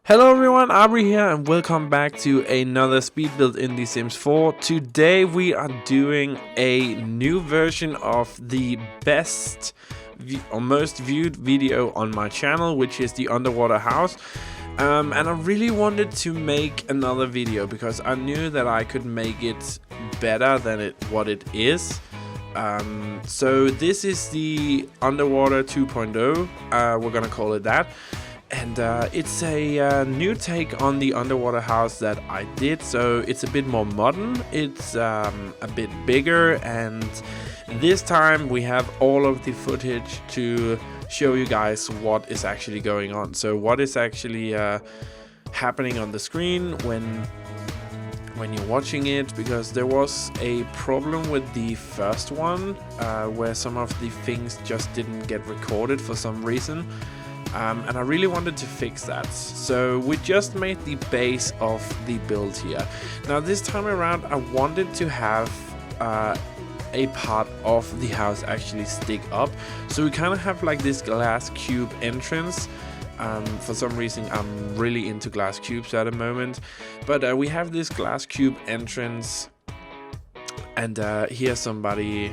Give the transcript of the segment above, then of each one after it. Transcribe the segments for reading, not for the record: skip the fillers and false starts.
Hello everyone, Auvbri here and welcome back to another speed build in The Sims 4. Today we are doing a new version of the best or most viewed video on my channel, which is the underwater house. And I really wanted to make another video because I knew that I could make it better than what it is. So this is the underwater 2.0, we're gonna call it that. And it's a new take on the underwater house that I did, so it's a bit more modern, it's a bit bigger, and this time we have all of the footage to show you guys what is actually going on. So what is actually happening on the screen when you're watching it, because there was a problem with the first one where some of the things just didn't get recorded for some reason. And I really wanted to fix that, so we just made the base of the build here. Now this time around I wanted to have a part of the house actually stick up, so we kind of have like this glass cube entrance. For some reason I'm really into glass cubes at the moment, but we have this glass cube entrance, and here somebody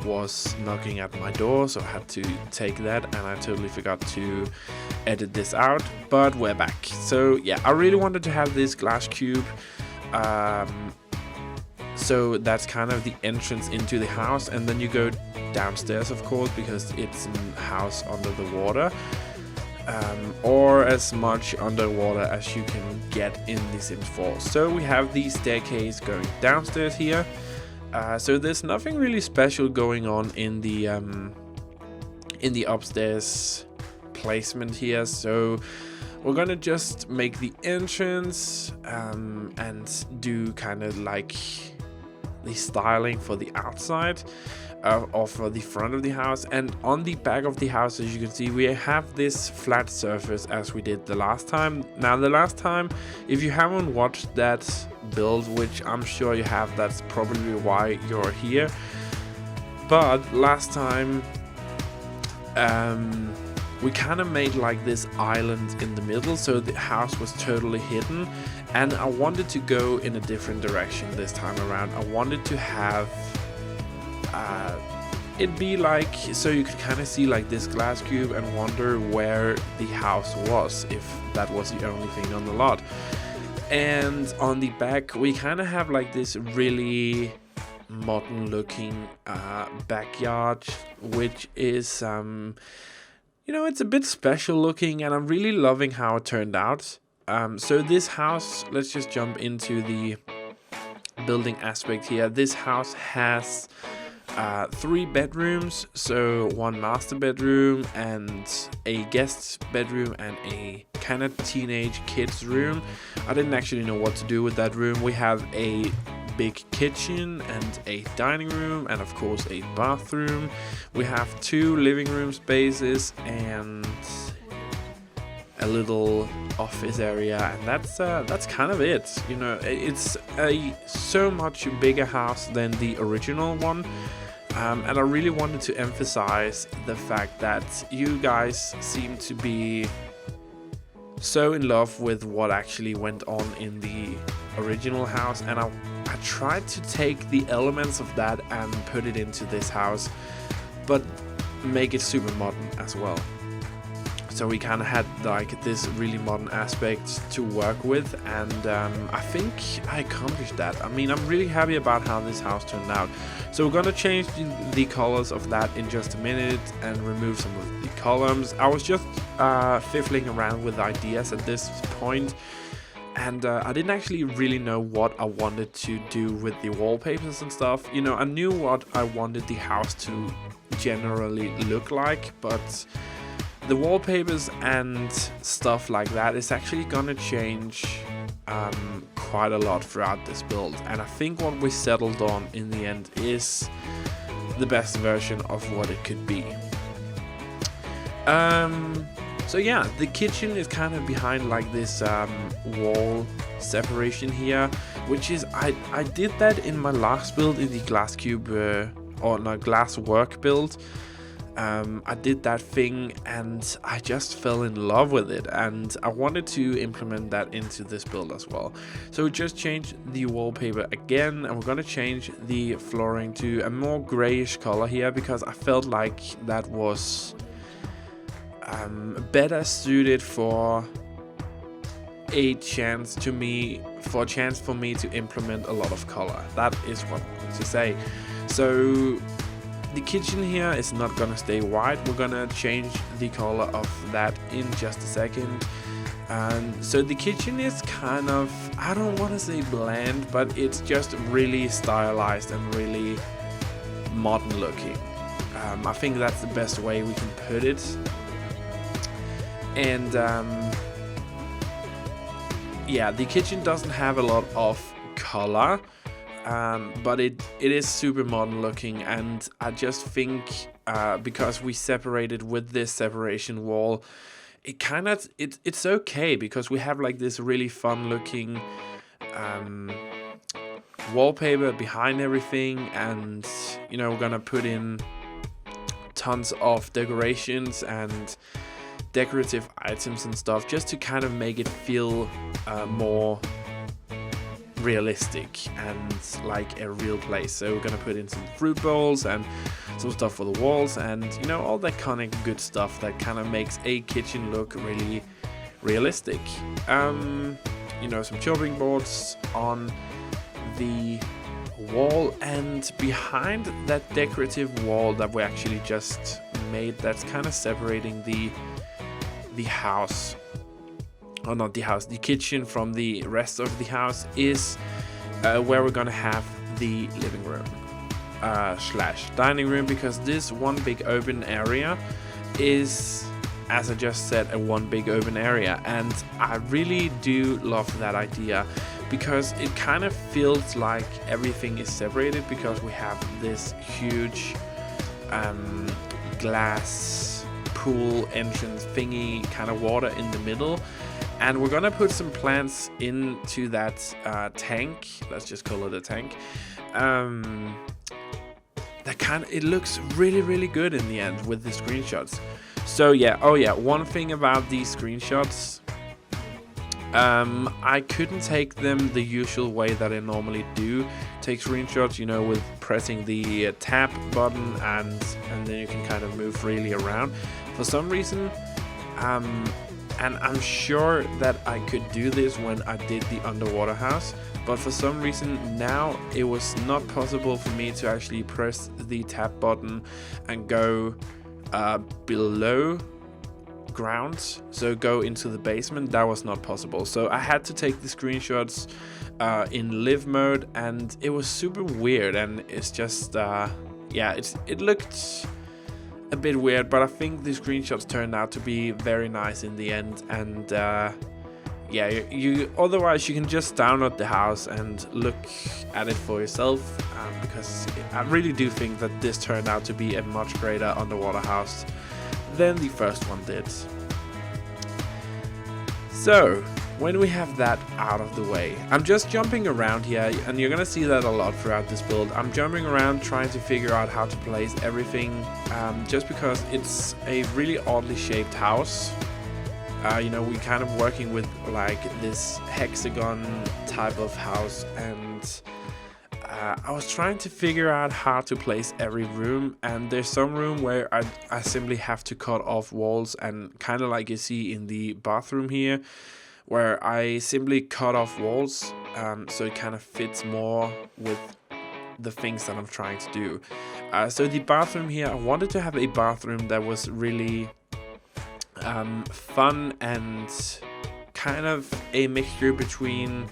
was knocking at my door, so I had to take that, and I totally forgot to edit this out, but we're back. So yeah, I really wanted to have this glass cube, so that's kind of the entrance into the house, and then you go downstairs, of course, because it's a house under the water, or as much underwater as you can get in The Sims 4. So we have the staircase going downstairs here. So there's nothing really special going on in the upstairs placement here, so we're gonna just make the entrance and do kind of like the styling for the outside or for the front of the house. And on the back of the house, as you can see, we have this flat surface as we did the last time. Now the last time, if you haven't watched that build, which I'm sure you have, that's probably why you're here, but last time we kind of made like this island in the middle, so the house was totally hidden, and I wanted to go in a different direction this time around. I wanted to have it be like, so you could kind of see like this glass cube and wonder where the house was, if that was the only thing on the lot. And on the back we kind of have like this really modern looking backyard, which is you know, it's a bit special looking, and I'm really loving how it turned out. So this house, let's just jump into the building aspect here. This house has 3 bedrooms, so 1 master bedroom and a guest bedroom and a kind of teenage kids room. I didn't actually know what to do with that room. We have a big kitchen and a dining room, and of course a bathroom. We have 2 living room spaces and a little office area, and that's kind of it. You know, it's a so much bigger house than the original one. And I really wanted to emphasize the fact that you guys seem to be so in love with what actually went on in the original house, and I tried to take the elements of that and put it into this house, but make it super modern as well. So we kind of had like this really modern aspect to work with, and I think I accomplished that. I mean, I'm really happy about how this house turned out. So we're gonna change the colors of that in just a minute and remove some of the columns. I was just fiddling around with ideas at this point, and I didn't actually really know what I wanted to do with the wallpapers and stuff. You know, I knew what I wanted the house to generally look like, but the wallpapers and stuff like that is actually gonna change quite a lot throughout this build, and I think what we settled on in the end is the best version of what it could be. So yeah, the kitchen is kind of behind like this wall separation here, which is I did that in my last build in the glass cube or no, glass work build. I did that thing and I just fell in love with it, and I wanted to implement that into this build as well. So we just changed the wallpaper again, and we're gonna change the flooring to a more grayish color here, because I felt like that was better suited for a chance for me to implement a lot of color. That is what I want to say. So the kitchen here is not gonna stay white. We're gonna change the color of that in just a second. And so the kitchen is kind of, I don't want to say bland, but it's just really stylized and really modern looking. I think that's the best way we can put it. And yeah, the kitchen doesn't have a lot of color, but it is super modern looking, and I just think because we separated with this separation wall, it's okay, because we have like this really fun looking wallpaper behind everything, and you know, we're gonna put in tons of decorations and decorative items and stuff, just to kind of make it feel more realistic and like a real place. So we're gonna put in some fruit bowls and some stuff for the walls, and you know, all that kind of good stuff that kind of makes a kitchen look really realistic. You know, some chopping boards on the wall, and behind that decorative wall that we actually just made, that's kind of separating the house, or not the house, the kitchen from the rest of the house, is where we're gonna have the living room slash dining room, because this one big open area is, as I just said, a one big open area, and I really do love that idea, because it kind of feels like everything is separated, because we have this huge glass pool entrance thingy, kind of water in the middle, and we're gonna put some plants into that tank. Let's just call it a tank. It looks really good in the end with the screenshots. So yeah, oh yeah, one thing about these screenshots, I couldn't take them the usual way that I normally do take screenshots, you know, with pressing the tab button and then you can kind of move freely around. For some reason, and I'm sure that I could do this when I did the underwater house, but for some reason now it was not possible for me to actually press the tab button and go below ground, so go into the basement. That was not possible, so I had to take the screenshots in live mode, and it was super weird, and it's just yeah, it looked a bit weird, but I think the screenshots turned out to be very nice in the end. And yeah, you otherwise you can just download the house and look at it for yourself, because I really do think that this turned out to be a much greater underwater house than the first one did. So when we have that out of the way, I'm just jumping around here, and you're gonna see that a lot throughout this build. I'm jumping around trying to figure out how to place everything, just because it's a really oddly shaped house. You know, we kind of working with like this hexagon type of house, and I was trying to figure out how to place every room, and there's some room where I simply have to cut off walls, and kind of like you see in the bathroom here, where I simply cut off walls, so it kind of fits more with the things that I'm trying to do. So the bathroom here, I wanted to have a bathroom that was really fun and kind of a mixture between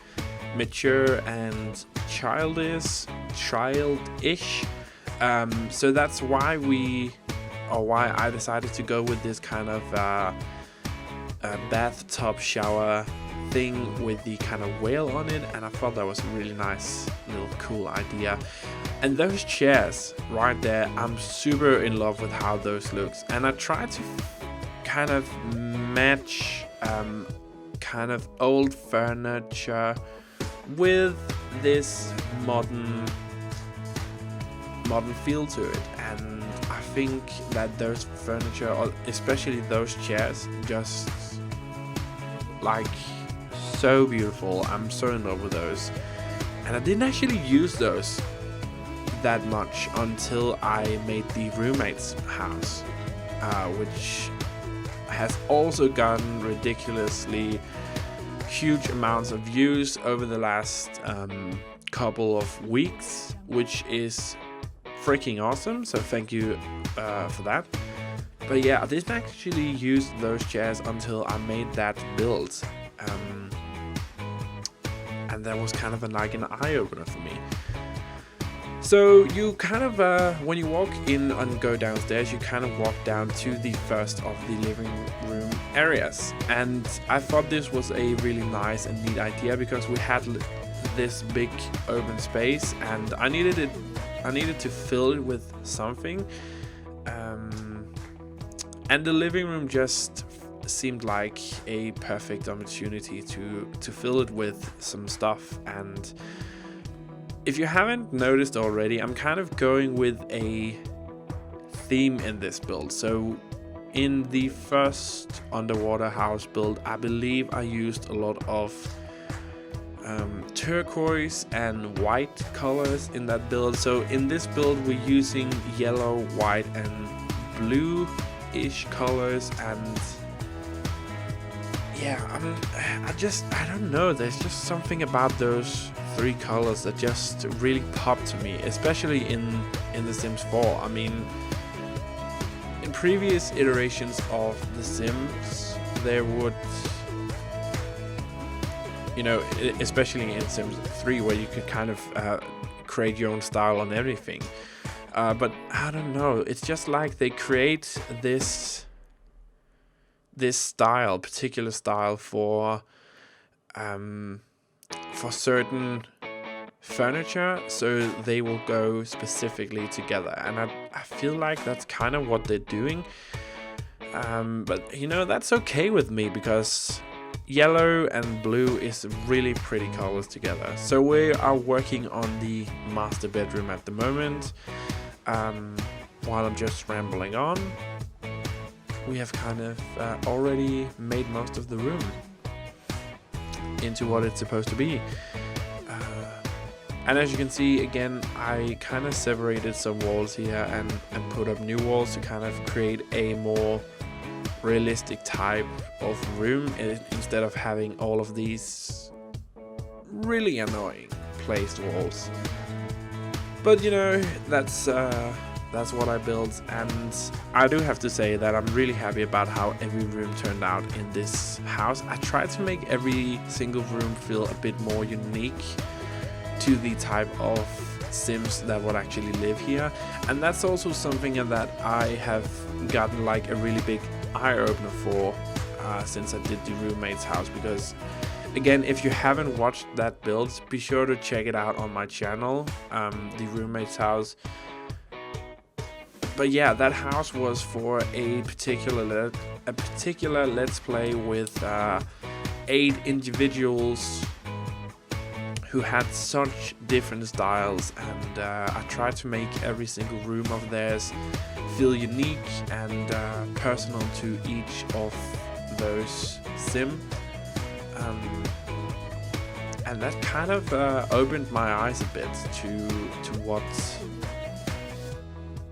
mature and childish. So that's why why I decided to go with this kind of bathtub shower thing with the kind of whale on it, and I thought that was a really nice little cool idea. And those chairs right there, I'm super in love with how those looks, and I tried to kind of match kind of old furniture with this modern feel to it, and I think that those furniture, or especially those chairs, just like so beautiful. I'm so in love with those, and I didn't actually use those that much until I made the roommate's house, which has also gotten ridiculously huge amounts of views over the last couple of weeks, which is freaking awesome. So thank you for that. But yeah, I didn't actually use those chairs until I made that build, and that was kind of like an eye-opener for me. So you kind of, when you walk in and go downstairs, you kind of walk down to the first of the living room areas. And I thought this was a really nice and neat idea because we had this big open space and I needed to fill it with something. And the living room just seemed like a perfect opportunity to fill it with some stuff. And if you haven't noticed already, I'm kind of going with a theme in this build. So in the first underwater house build, I believe I used a lot of turquoise and white colors in that build. So in this build, we're using yellow, white, and blue-ish colors. And yeah, I don't know. There's just something about those three colors that just really pop to me, especially in The Sims 4. I mean, in previous iterations of The Sims, there would, you know, especially in Sims 3, where you could kind of create your own style on everything. But I don't know. It's just like they create this style, particular style for certain furniture, so they will go specifically together, and I feel like that's kind of what they're doing, but you know, that's okay with me because yellow and blue is really pretty colors together. So we are working on the master bedroom at the moment. While I'm just rambling on, we have kind of already made most of the room into what it's supposed to be. And as you can see, again, I kind of separated some walls here and put up new walls to kind of create a more realistic type of room instead of having all of these really annoying placed walls. But you know, that's what I built, and I do have to say that I'm really happy about how every room turned out in this house. I tried to make every single room feel a bit more unique to the type of Sims that would actually live here, and that's also something that I have gotten like a really big eye-opener for since I did the roommate's house, because again, if you haven't watched that build, be sure to check it out on my channel, the roommate's house. But yeah, that house was for a particular let's play with 8 individuals who had such different styles, and I tried to make every single room of theirs feel unique and personal to each of those Sim. And that kind of opened my eyes a bit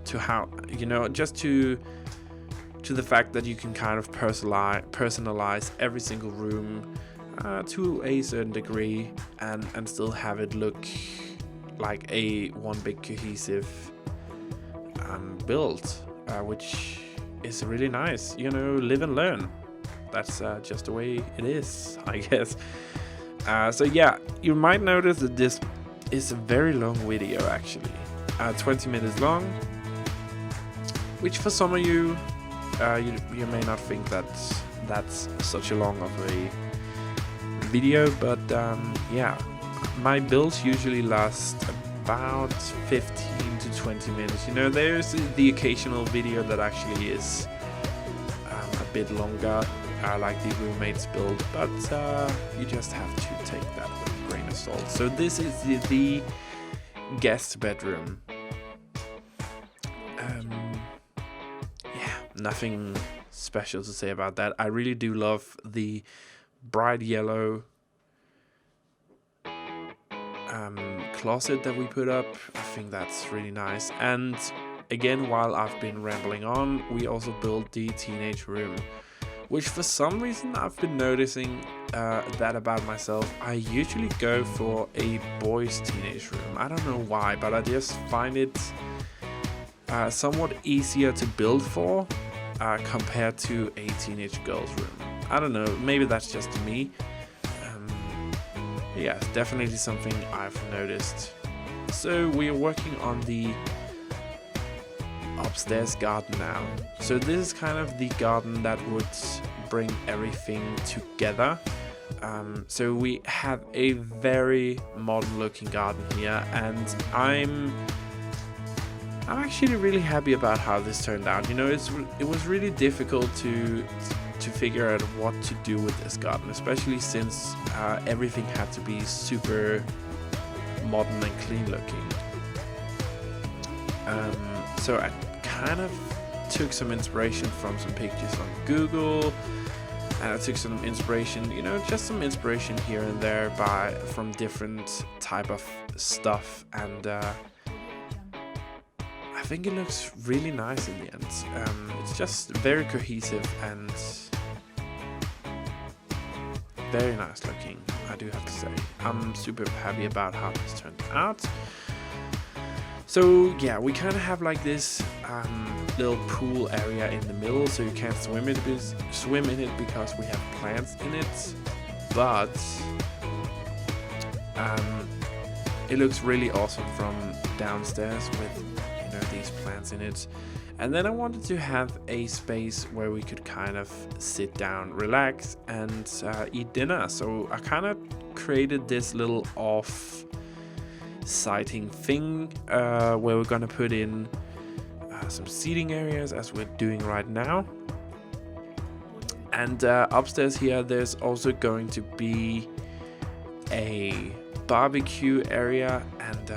to how, you know, just to the fact that you can kind of personalize every single room to a certain degree and still have it look like a one big cohesive build, which is really nice. You know, live and learn. That's just the way it is, I guess. So yeah, you might notice that this is a very long video, actually, 20 minutes long, which for some of you, you may not think that's such a long of a video, but yeah, my builds usually last about 15 to 20 minutes. You know, there's the occasional video that actually is a bit longer, like the roommate's build, but you just have to take that with a grain of salt. So this is the guest bedroom. nothing special to say about that. I really do love the bright yellow closet that we put up. I think that's really nice. And again, while I've been rambling on, we also built the teenage room, which for some reason I've been noticing that about myself. I usually go for a boys' teenage room. I don't know why, but I just find it somewhat easier to build for compared to a teenage girl's room. I don't know, maybe that's just me. Yeah, it's definitely something I've noticed. So we are working on the upstairs garden now. So this is kind of the garden that would bring everything together. So we have a very modern looking garden here, and I'm actually really happy about how this turned out. You know, it was really difficult to figure out what to do with this garden, especially since everything had to be super modern and clean looking. So I kind of took some inspiration from some pictures on Google, and I took some inspiration, you know, just some inspiration here and there from different type of stuff, and I think it looks really nice in the end. It's just very cohesive and very nice looking, I do have to say. I'm super happy about how this turned out. So yeah, we kind of have like this little pool area in the middle, so you can't swim in it because we have plants in it, but it looks really awesome from downstairs with, you know, these plants in it. And then I wanted to have a space where we could kind of sit down, relax, and eat dinner. So I kind of created this little off-sighting thing where we're gonna put in some seating areas, as we're doing right now. And upstairs here, there's also going to be a barbecue area, and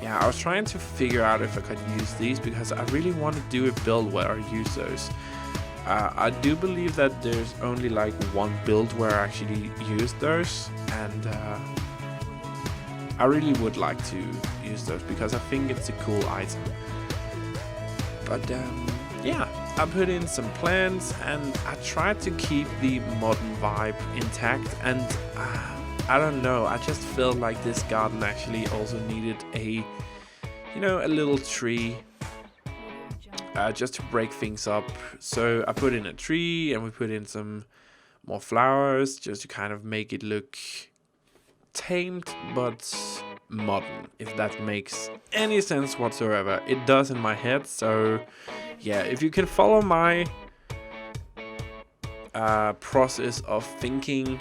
yeah, I was trying to figure out if I could use these because I really want to do a build where I use those. I do believe that there's only like one build where I actually use those, and I really would like to use those because I think it's a cool item. But yeah, I put in some plants and I tried to keep the modern vibe intact, and I don't know, I just felt like this garden actually also needed a little tree just to break things up. So I put in a tree and we put in some more flowers just to kind of make it look tamed but modern, if that makes any sense whatsoever. It does in my head. So yeah, if you can follow my process of thinking,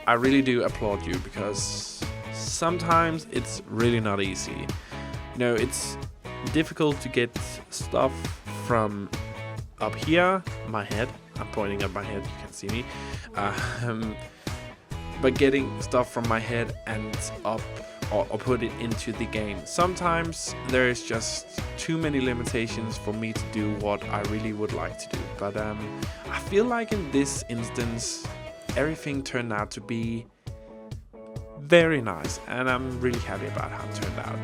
I really do applaud you, because sometimes it's really not easy. You know, it's difficult to get stuff from up here, my head. I'm pointing at my head, you can see me. But getting stuff from my head and up or put it into the game. Sometimes there is just too many limitations for me to do what I really would like to do. But I feel like in this instance, everything turned out to be very nice, and I'm really happy about how it turned out.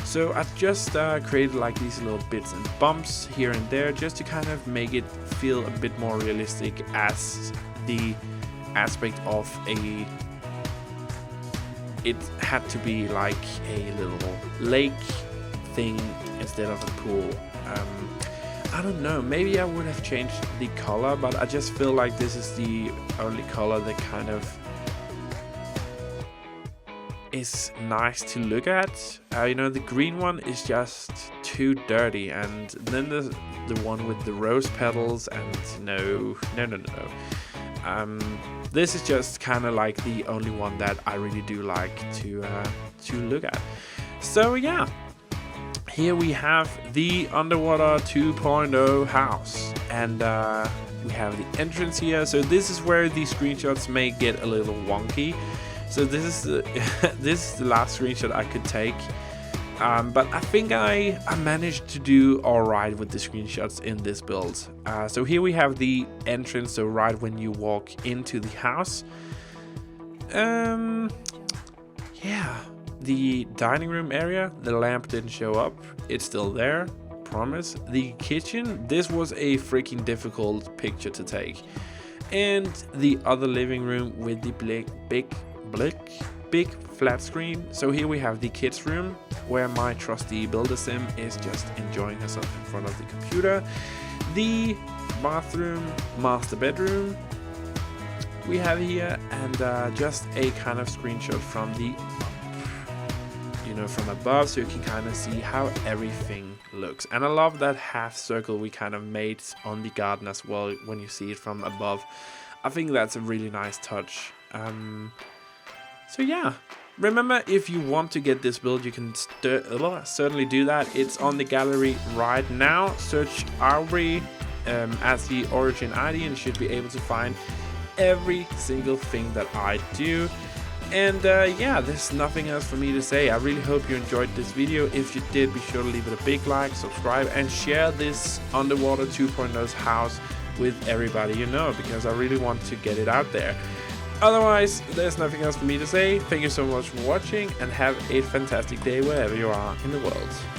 So I just created like these little bits and bumps here and there just to kind of make it feel a bit more realistic, as the aspect of it had to be like a little lake thing instead of a pool. I don't know, maybe I would have changed the color, but I just feel like this is the only color that kind of is nice to look at. You know, the green one is just too dirty, and then there's the one with the rose petals, and no. This is just kind of like the only one that I really do like to look at. So yeah, here we have the Underwater 2.0 house, and we have the entrance here. So this is where the screenshots may get a little wonky. So this is the this is the last screenshot I could take. But I think I managed to do alright with the screenshots in this build. So here we have the entrance, so right when you walk into the house. Yeah, the dining room area, the lamp didn't show up. It's still there, promise. The kitchen, this was a freaking difficult picture to take. And the other living room with the big flat screen. So here we have the kids room, where my trusty builder sim is just enjoying herself in front of the computer. The bathroom, master bedroom we have here, and just a kind of screenshot from the from above, so you can kind of see how everything looks. And I love that half circle we kind of made on the garden as well when you see it from above. I think that's a really nice touch. So yeah, remember, if you want to get this build, you can certainly do that. It's on the gallery right now. Search Auvbri as the origin ID and should be able to find every single thing that I do. And yeah, there's nothing else for me to say. I really hope you enjoyed this video. If you did, be sure to leave it a big like, subscribe, and share this Underwater 2.0's house with everybody you know, because I really want to get it out there. Otherwise, there's nothing else for me to say. Thank you so much for watching, and have a fantastic day wherever you are in the world.